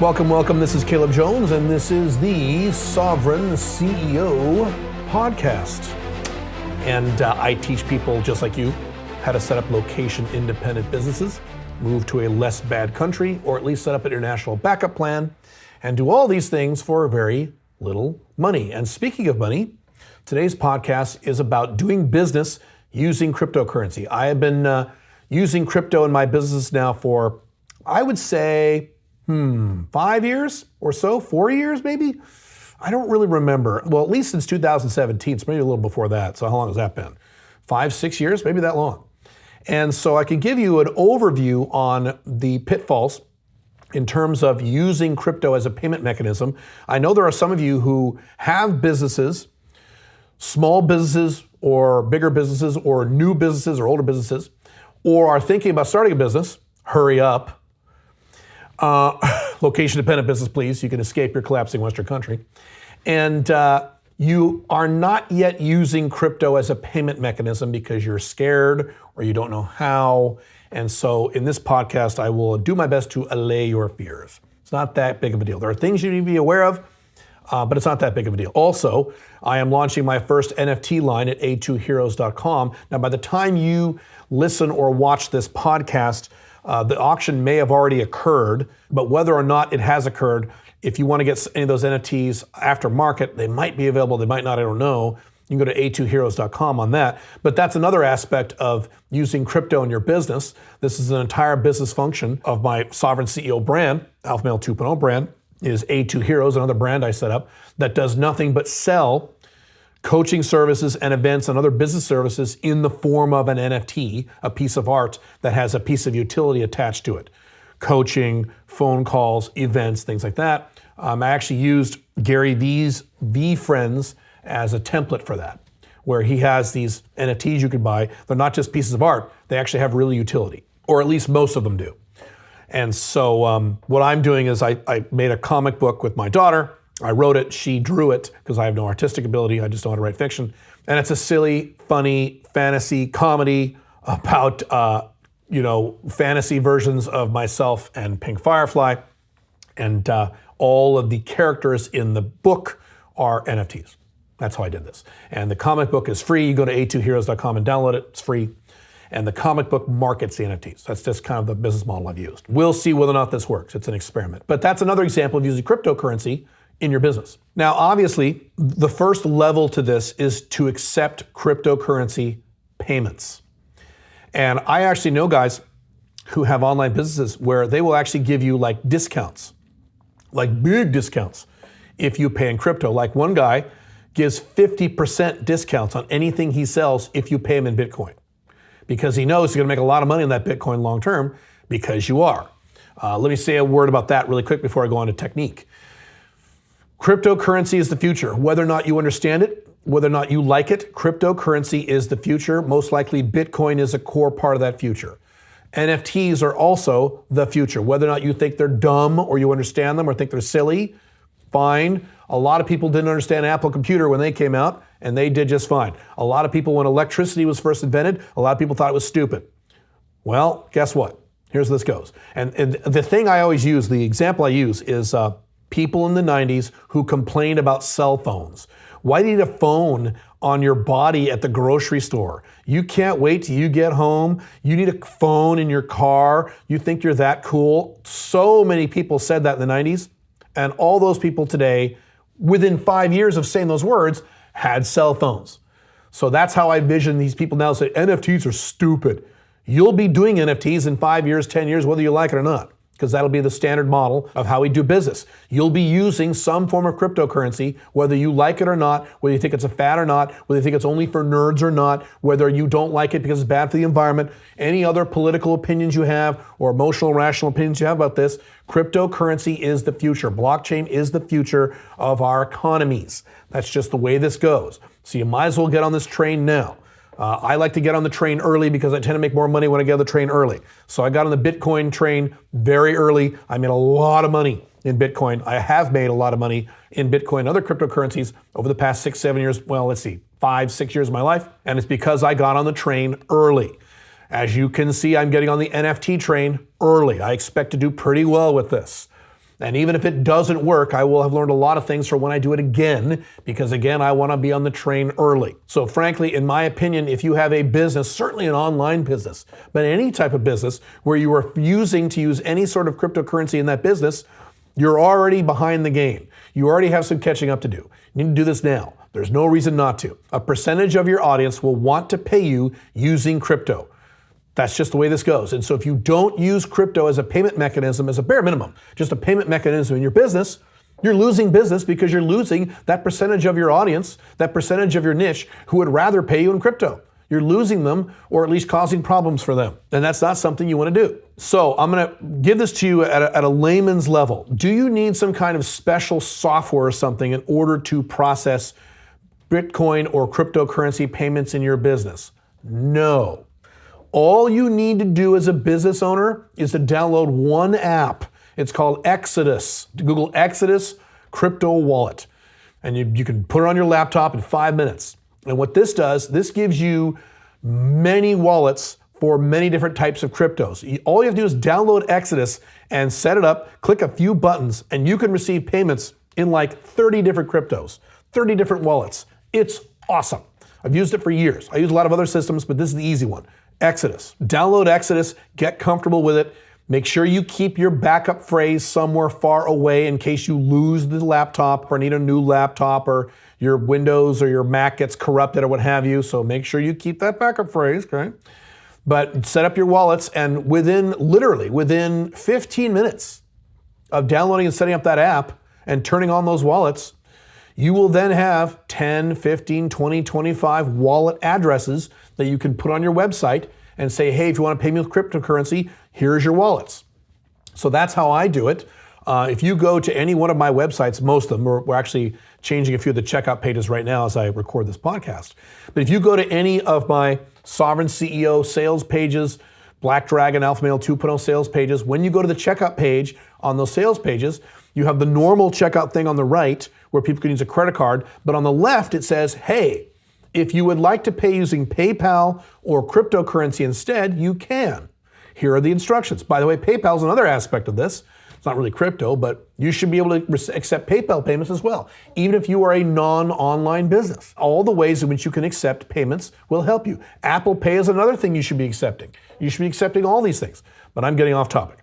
Welcome, welcome. This is Caleb Jones, and this is the Sovereign CEO podcast. And I teach people just like you how to set up location-independent businesses, move to a less bad country, or at least set up an international backup plan, and do all these things for very little money. And speaking of money, today's podcast is about doing business using cryptocurrency. I have been using crypto in my business now for, I would say, 5 years or so, 4 years maybe? I don't really remember. Well, at least since 2017, so maybe a little before that. So how long has that been? 5, 6 years, maybe that long. And so I can give you an overview on the pitfalls in terms of using crypto as a payment mechanism. I know there are some of you who have businesses, small businesses or bigger businesses or new businesses or older businesses, or are thinking about starting a business. Hurry up. Location-dependent business, please. You can escape your collapsing Western country. And you are not yet using crypto as a payment mechanism because you're scared or you don't know how. And so in this podcast, I will do my best to allay your fears. It's not that big of a deal. There are things you need to be aware of, but it's not that big of a deal. Also, I am launching my first NFT line at a2heroes.com. Now, by the time you listen or watch this podcast, the auction may have already occurred, but whether or not it has occurred, if you want to get any of those NFTs after market, they might be available, they might not, I don't know. You can go to a2heroes.com on that. But that's another aspect of using crypto in your business. This is an entire business function of my Sovereign CEO brand, Alpha Male 2.0 brand, is A2 Heroes, another brand I set up that does nothing but sell coaching services and events and other business services in the form of an NFT, a piece of art that has a piece of utility attached to it. Coaching, phone calls, events, things like that. I actually used Gary V's VFriends as a template for that, where he has these NFTs you could buy. They're not just pieces of art, they actually have real utility, or at least most of them do. And so what I'm doing is I made a comic book with my daughter. I wrote it, she drew it, because I have no artistic ability, I just know how to write fiction. And it's a silly, funny, fantasy comedy about, fantasy versions of myself and Pink Firefly. And all of the characters in the book are NFTs. That's how I did this. And the comic book is free. You go to a2heroes.com and download it, it's free. And the comic book markets the NFTs. That's just kind of the business model I've used. We'll see whether or not this works. It's an experiment. But that's another example of using cryptocurrency in your business. Now, obviously, the first level to this is to accept cryptocurrency payments. And I actually know guys who have online businesses where they will actually give you like discounts, like big discounts, if you pay in crypto. Like one guy gives 50% discounts on anything he sells if you pay him in Bitcoin, because he knows he's gonna make a lot of money on that Bitcoin long term, because you are. Let me say a word about that really quick before I go on to technique. Cryptocurrency is the future. Whether or not you understand it, whether or not you like it, cryptocurrency is the future. Most likely Bitcoin is a core part of that future. NFTs are also the future. Whether or not you think they're dumb or you understand them or think they're silly, fine. A lot of people didn't understand Apple Computer when they came out, and they did just fine. A lot of people, when electricity was first invented, a lot of people thought it was stupid. Well, guess what? Here's how this goes. And the thing I always use, the example I use is people in the 90s who complained about cell phones. Why do you need a phone on your body at the grocery store? You can't wait till you get home. You need a phone in your car. You think you're that cool. So many people said that in the 90s. And all those people today, within 5 years of saying those words, had cell phones. So that's how I envision these people now say NFTs are stupid. You'll be doing NFTs in 5 years, 10 years, whether you like it or not, because that'll be the standard model of how we do business. You'll be using some form of cryptocurrency, whether you like it or not, whether you think it's a fad or not, whether you think it's only for nerds or not, whether you don't like it because it's bad for the environment, any other political opinions you have or emotional, rational opinions you have about this, cryptocurrency is the future. Blockchain is the future of our economies. That's just the way this goes. So you might as well get on this train now. I like to get on the train early because I tend to make more money when I get on the train early. So I got on the Bitcoin train very early. I made a lot of money in Bitcoin. I have made a lot of money in Bitcoin and other cryptocurrencies over the past 6, 7 years. Well, let's see, 5, 6 years of my life. And it's because I got on the train early. As you can see, I'm getting on the NFT train early. I expect to do pretty well with this. And even if it doesn't work, I will have learned a lot of things for when I do it again, because again, I want to be on the train early. So frankly, in my opinion, if you have a business, certainly an online business, but any type of business where you are refusing to use any sort of cryptocurrency in that business, you're already behind the game. You already have some catching up to do. You need to do this now. There's no reason not to. A percentage of your audience will want to pay you using crypto. That's just the way this goes. And so if you don't use crypto as a payment mechanism, as a bare minimum, just a payment mechanism in your business, you're losing business because you're losing that percentage of your audience, that percentage of your niche who would rather pay you in crypto. You're losing them, or at least causing problems for them. And that's not something you want to do. So I'm going to give this to you at a layman's level. Do you need some kind of special software or something in order to process Bitcoin or cryptocurrency payments in your business? No. All you need to do as a business owner is to download one app. It's called Exodus. Google Exodus Crypto Wallet. And you can put it on your laptop in 5 minutes. And what this does, this gives you many wallets for many different types of cryptos. All you have to do is download Exodus and set it up, click a few buttons, and you can receive payments in like 30 different cryptos, 30 different wallets. It's awesome. I've used it for years. I use a lot of other systems, but this is the easy one. Exodus. Download Exodus, get comfortable with it. Make sure you keep your backup phrase somewhere far away in case you lose the laptop or need a new laptop or your Windows or your Mac gets corrupted or what have you. So make sure you keep that backup phrase, okay? But set up your wallets, and literally within 15 minutes of downloading and setting up that app and turning on those wallets, you will then have 10, 15, 20, 25 wallet addresses that you can put on your website and say, hey, if you want to pay me with cryptocurrency, here's your wallets. So that's how I do it. If you go to any one of my websites, most of them, we're actually changing a few of the checkout pages right now as I record this podcast. But if you go to any of my Sovereign CEO sales pages, Black Dragon Alpha Male 2.0 sales pages, when you go to the checkout page on those sales pages, you have the normal checkout thing on the right where people can use a credit card, but on the left it says, hey, if you would like to pay using PayPal or cryptocurrency instead, you can. Here are the instructions. By the way, PayPal is another aspect of this. It's not really crypto, but you should be able to accept PayPal payments as well, even if you are a non-online business. All the ways in which you can accept payments will help you. Apple Pay is another thing you should be accepting. You should be accepting all these things, but I'm getting off topic.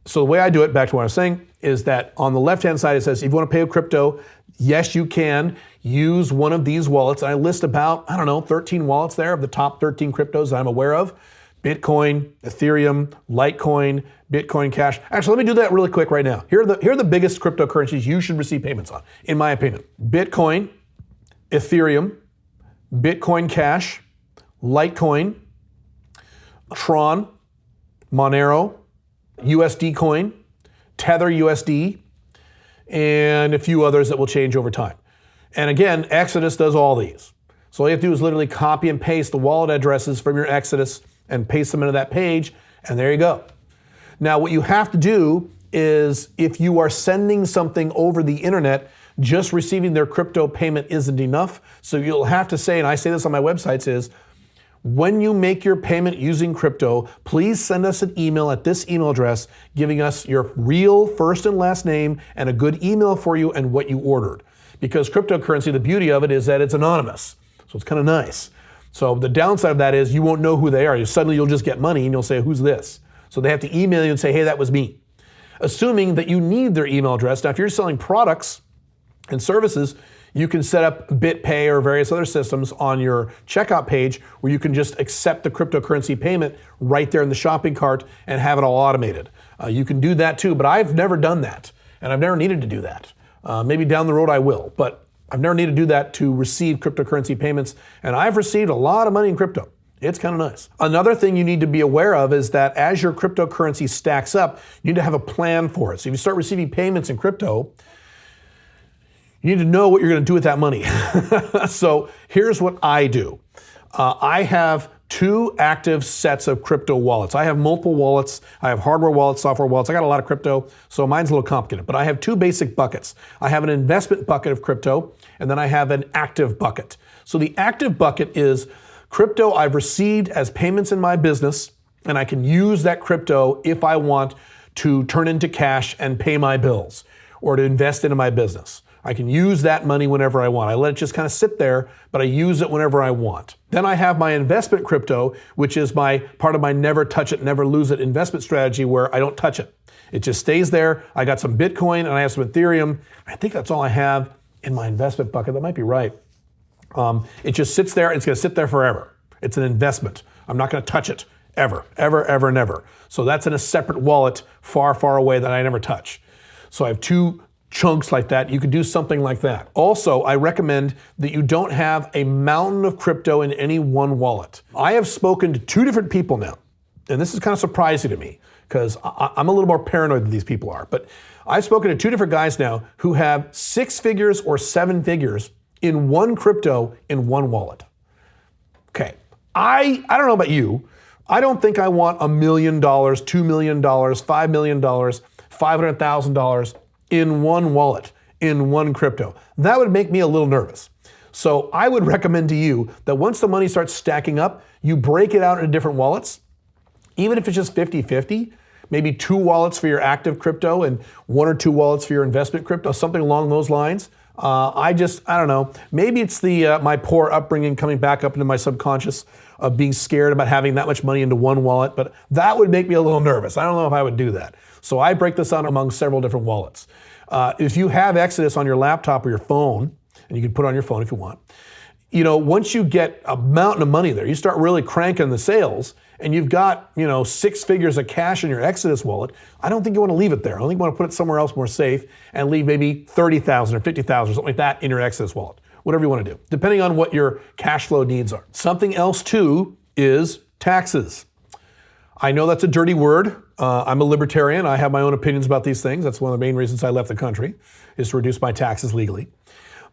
So the way I do it, back to what I was saying, is that on the left-hand side it says, if you want to pay with crypto, yes, you can use one of these wallets. I list about, 13 wallets there of the top 13 cryptos that I'm aware of. Bitcoin, Ethereum, Litecoin, Bitcoin Cash. Actually, let me do that really quick right now. Here are the biggest cryptocurrencies you should receive payments on, in my opinion. Bitcoin, Ethereum, Bitcoin Cash, Litecoin, Tron, Monero, USD Coin, Tether USD, and a few others that will change over time. And again, Exodus does all these. So all you have to do is literally copy and paste the wallet addresses from your Exodus and paste them into that page, and there you go. Now, what you have to do is, if you are sending something over the internet, just receiving their crypto payment isn't enough. So you'll have to say, and I say this on my websites, is when you make your payment using crypto, please send us an email at this email address giving us your real first and last name and a good email for you and what you ordered. Because cryptocurrency, the beauty of it is that it's anonymous. So it's kind of nice. So the downside of that is you won't know who they are. Suddenly you'll just get money and you'll say, who's this? So they have to email you and say, hey, that was me. Assuming that you need their email address. Now, if you're selling products and services, you can set up BitPay or various other systems on your checkout page where you can just accept the cryptocurrency payment right there in the shopping cart and have it all automated. You can do that too, but I've never done that, and I've never needed to do that. Maybe down the road I will, but I've never needed to do that to receive cryptocurrency payments, and I've received a lot of money in crypto. It's kind of nice. Another thing you need to be aware of is that as your cryptocurrency stacks up, you need to have a plan for it. So if you start receiving payments in crypto, you need to know what you're going to do with that money. So here's what I do. I have 2 active sets of crypto wallets. I have multiple wallets. I have hardware wallets, software wallets. I got a lot of crypto, so mine's a little complicated. But I have 2 basic buckets. I have an investment bucket of crypto, and then I have an active bucket. So the active bucket is crypto I've received as payments in my business, and I can use that crypto if I want to turn into cash and pay my bills or to invest into my business. I can use that money whenever I want. I let it just kind of sit there, but I use it whenever I want. Then I have my investment crypto, which is my part of my never touch it, never lose it investment strategy where I don't touch it. It just stays there. I got some Bitcoin and I have some Ethereum. I think that's all I have in my investment bucket. That might be right. It just sits there. It's going to sit there forever. It's an investment. I'm not going to touch it ever, ever, ever, never. So that's in a separate wallet far, far away that I never touch. So I have two chunks like that. You could do something like that. Also, I recommend that you don't have a mountain of crypto in any one wallet. I have spoken to two different people now, and this is kind of surprising to me because I'm a little more paranoid than these people are, but I've spoken to two different guys now who have 6 figures or 7 figures in one crypto in one wallet. Okay, I don't know about you. I don't think I want $1 million, $2 million, $5 million, $500,000 in one wallet, in one crypto. That would make me a little nervous. So I would recommend to you that once the money starts stacking up, you break it out into different wallets, even if it's just 50-50, maybe 2 wallets for your active crypto and 1 or 2 wallets for your investment crypto, something along those lines. I don't know. Maybe it's the my poor upbringing coming back up into my subconscious of being scared about having that much money into one wallet, but that would make me a little nervous. I don't know if I would do that. So I break this out among several different wallets. If you have Exodus on your laptop or your phone, and you can put it on your phone if you want, once you get a mountain of money there, you start really cranking the sales, and you've got, 6 figures of cash in your Exodus wallet, I don't think you want to leave it there. I think you want to put it somewhere else more safe and leave maybe 30,000 or 50,000 or something like that in your Exodus wallet. Whatever you want to do, depending on what your cash flow needs are. Something else too is taxes. I know that's a dirty word. I'm a libertarian. I have my own opinions about these things. That's one of the main reasons I left the country, is to reduce my taxes legally.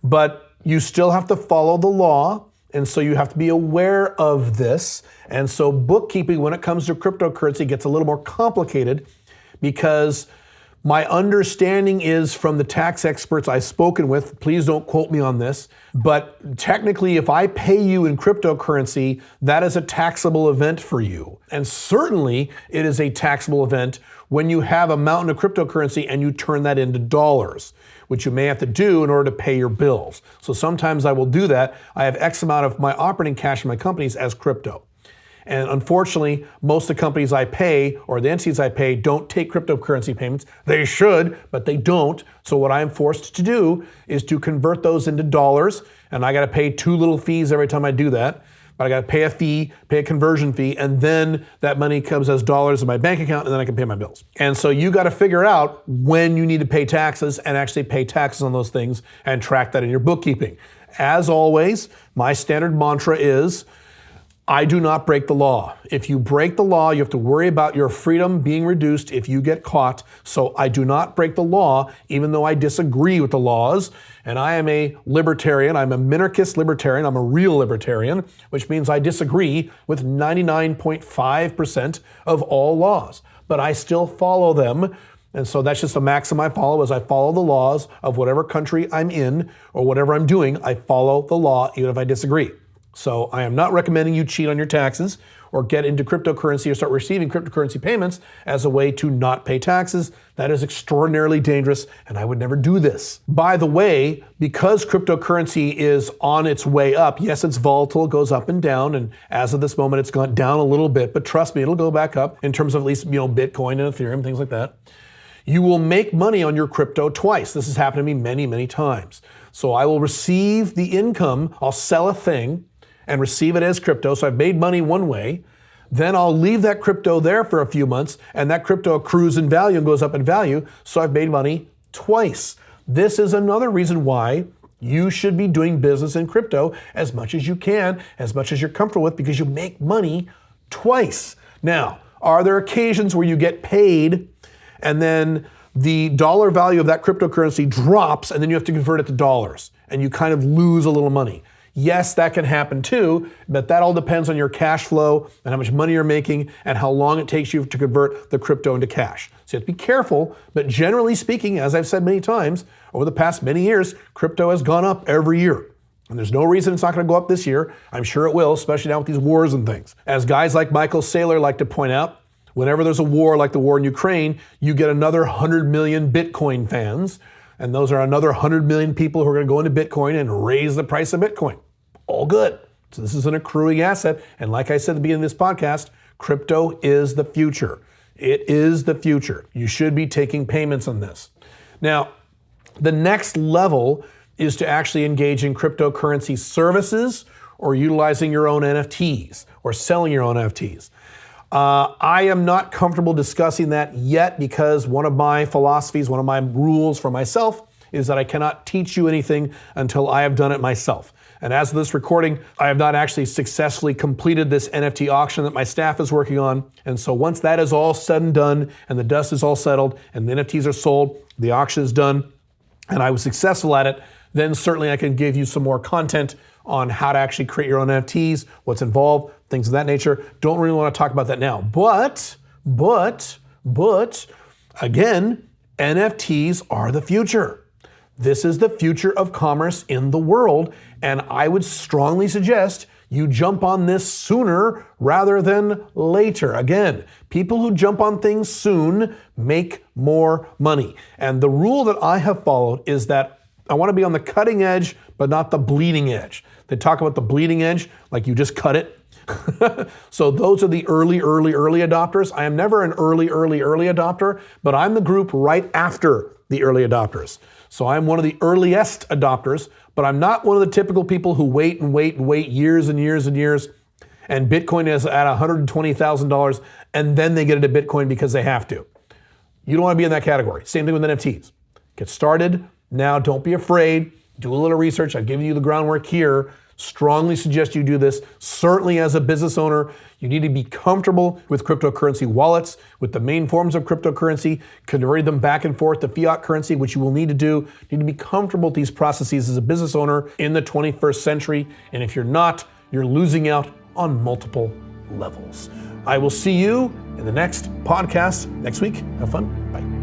But you still have to follow the law, and so you have to be aware of this. And so bookkeeping when it comes to cryptocurrency gets a little more complicated because my understanding is from the tax experts I've spoken with, please don't quote me on this, but technically if I pay you in cryptocurrency, that is a taxable event for you. And certainly it is a taxable event when you have a mountain of cryptocurrency and you turn that into dollars, which you may have to do in order to pay your bills. So sometimes I will do that. I have X amount of my operating cash in my companies as crypto. And unfortunately, most of the companies I pay or the entities I pay don't take cryptocurrency payments. They should, but they don't. So what I'm forced to do is to convert those into dollars. And I got to pay 2 little fees every time I do that. But I got to pay a fee, pay a conversion fee, and then that money comes as dollars in my bank account, and then I can pay my bills. And so you got to figure out when you need to pay taxes and actually pay taxes on those things and track that in your bookkeeping. As always, my standard mantra is, I do not break the law. If you break the law, you have to worry about your freedom being reduced if you get caught. So I do not break the law, even though I disagree with the laws. And I am a libertarian. I'm a minarchist libertarian. I'm a real libertarian, which means I disagree with 99.5% of all laws. But I still follow them. And so that's just a maxim I follow, is I follow the laws of whatever country I'm in or whatever I'm doing. I follow the law even if I disagree. So I am not recommending you cheat on your taxes or get into cryptocurrency or start receiving cryptocurrency payments as a way to not pay taxes. That is extraordinarily dangerous, and I would never do this. By the way, because cryptocurrency is on its way up, yes, it's volatile, it goes up and down, and as of this moment, it's gone down a little bit, but trust me, it'll go back up in terms of at least, Bitcoin and Ethereum, things like that. You will make money on your crypto twice. This has happened to me many, many times. So I will receive the income, I'll sell a thing, and receive it as crypto. So I've made money one way. Then I'll leave that crypto there for a few months, and that crypto accrues in value and goes up in value. So I've made money twice. This is another reason why you should be doing business in crypto as much as you can, as much as you're comfortable with, because you make money twice. Now, are there occasions where you get paid and then the dollar value of that cryptocurrency drops and then you have to convert it to dollars and you kind of lose a little money? Yes, that can happen too, but that all depends on your cash flow and how much money you're making and how long it takes you to convert the crypto into cash. So you have to be careful, but generally speaking, as I've said many times, over the past many years, crypto has gone up every year. And there's no reason it's not going to go up this year. I'm sure it will, especially now with these wars and things. As guys like Michael Saylor like to point out, Whenever there's a war like the war in Ukraine, you get another 100 million Bitcoin fans, and those are another 100 million people who are going to go into Bitcoin and raise the price of Bitcoin. All good. So this is an accruing asset. And like I said at the beginning of this podcast, crypto is the future. It is the future. You should be taking payments on this. Now, the next level is to actually engage in cryptocurrency services or utilizing your own NFTs or selling your own NFTs. I am not comfortable discussing that yet because one of my philosophies, one of my rules for myself is that I cannot teach you anything until I have done it myself. And as of this recording, I have not actually successfully completed this NFT auction that my staff is working on. And so once that is all said and done and the dust is all settled and the NFTs are sold, the auction is done, and I was successful at it, then certainly I can give you some more content on how to actually create your own NFTs, what's involved, things of that nature. Don't really want to talk about that now. But, again, NFTs are the future. This is the future of commerce in the world, and I would strongly suggest you jump on this sooner rather than later. Again, people who jump on things soon make more money. And the rule that I have followed is that I want to be on the cutting edge, but not the bleeding edge. They talk about the bleeding edge like you just cut it. So those are the early adopters. I am never an early adopter, but I'm the group right after the early adopters. So I'm one of the earliest adopters, but I'm not one of the typical people who wait years and years and years, and Bitcoin is at $120,000, and then they get into Bitcoin because they have to. You don't want to be in that category. Same thing with NFTs. Get started now. Don't be afraid. Do a little research. I've given you the groundwork here. Strongly suggest you do this. Certainly as a business owner, you need to be comfortable with cryptocurrency wallets, with the main forms of cryptocurrency, converting them back and forth to fiat currency, which you will need to do. You need to be comfortable with these processes as a business owner in the 21st century. And if you're not, you're losing out on multiple levels. I will see you in the next podcast next week. Have fun. Bye.